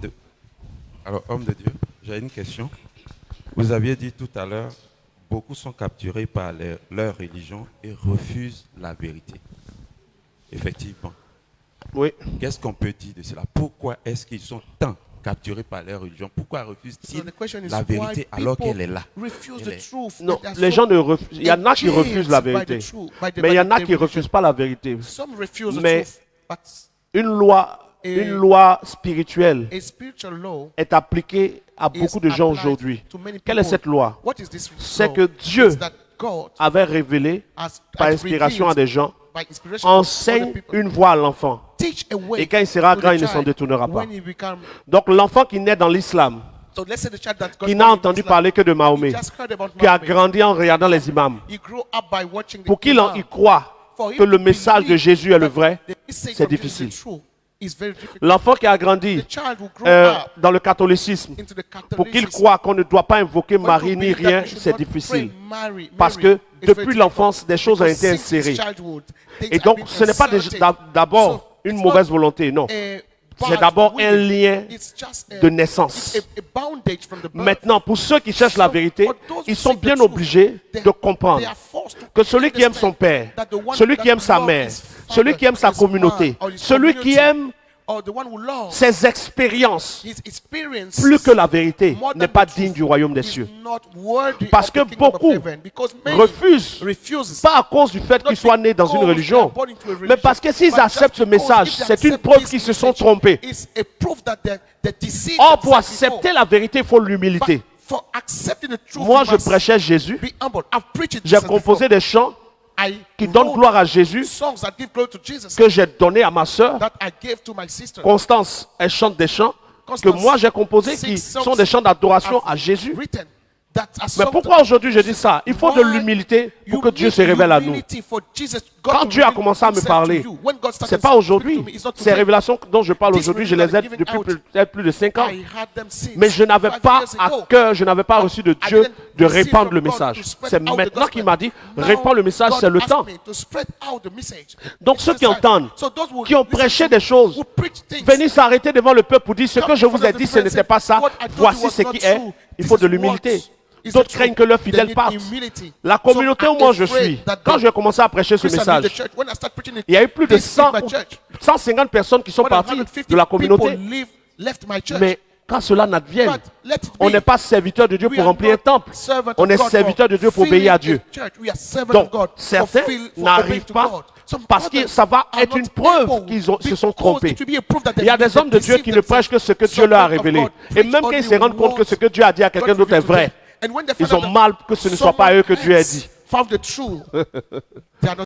de- Alors, homme de Dieu, j'ai une question. Vous aviez dit tout à l'heure, beaucoup sont capturés par leur religion et refusent la vérité. Effectivement. Oui. Qu'est-ce qu'on peut dire de cela? Pourquoi est-ce qu'ils sont tant capturés par leur religion? Pourquoi refusent-ils la vérité alors qu'elle est là? Non, les gens ne refusent. Il y en a qui refusent la vérité. Mais il y en a qui ne refusent pas la vérité. Mais une loi spirituelle est appliquée à beaucoup de gens aujourd'hui. Quelle est cette loi? C'est que Dieu avait révélé par inspiration à des gens, enseigne une voie à l'enfant. Et quand il sera grand, il ne s'en détournera pas. Donc l'enfant qui naît dans l'islam, qui n'a entendu parler que de Mahomet, qui a grandi en regardant les imams, pour qu'il y croit que le message de Jésus est le vrai, c'est difficile. L'enfant qui a grandi dans le catholicisme, pour qu'il croit qu'on ne doit pas invoquer Marie ni rien, c'est difficile. Parce que depuis l'enfance, des choses ont été insérées. Et donc, ce n'est pas d'abord une mauvaise volonté, non. C'est d'abord un lien de naissance. Maintenant, pour ceux qui cherchent la vérité, ils sont bien obligés de comprendre que celui qui aime son père, celui qui aime sa mère, celui qui aime sa communauté, celui qui aime ses expériences, plus que la vérité, n'est pas digne du royaume des cieux. Parce que beaucoup refusent, pas à cause du fait qu'ils soient nés dans une religion, mais parce que s'ils acceptent ce message, c'est une preuve qu'ils se sont trompés. Or, pour accepter la vérité, il faut l'humilité. Moi, je prêchais Jésus, j'ai composé des chants qui donnent gloire à Jésus, que j'ai donné à ma sœur. Constance, elle chante des chants que moi j'ai composés qui sont des chants d'adoration à Jésus. Mais pourquoi aujourd'hui je dis ça? Il faut de l'humilité pour que Dieu se révèle à nous. Quand Dieu a commencé à me parler, ce n'est pas aujourd'hui. Ces révélations dont je parle aujourd'hui, je les ai depuis peut-être plus de 5 ans. Mais je n'avais pas à cœur, je n'avais pas reçu de Dieu de répandre le message. C'est maintenant qu'il m'a dit, répands le message, c'est le temps. Donc ceux qui entendent, qui ont prêché des choses, venir s'arrêter devant le peuple pour dire ce que je vous ai dit, ce n'était pas ça, voici ce qui est. Il faut de l'humilité. D'autres craignent que leurs fidèles partent. La communauté où moi je suis, quand j'ai commencé à prêcher ce message, il y a eu plus de 150 personnes qui sont parties de la communauté. Mais quand cela n'advienne, on n'est pas serviteur de Dieu pour remplir un temple. On est serviteur de Dieu pour obéir à Dieu. Donc, certains n'arrivent pas parce que ça va être une preuve qu'ils se sont trompés. Il y a des hommes de Dieu qui ne prêchent que ce que Dieu leur a révélé. Et même quand ils se rendent compte que ce que Dieu a dit à quelqu'un d'autre est vrai, ils ont mal que ce ne soit pas eux que Dieu a dit.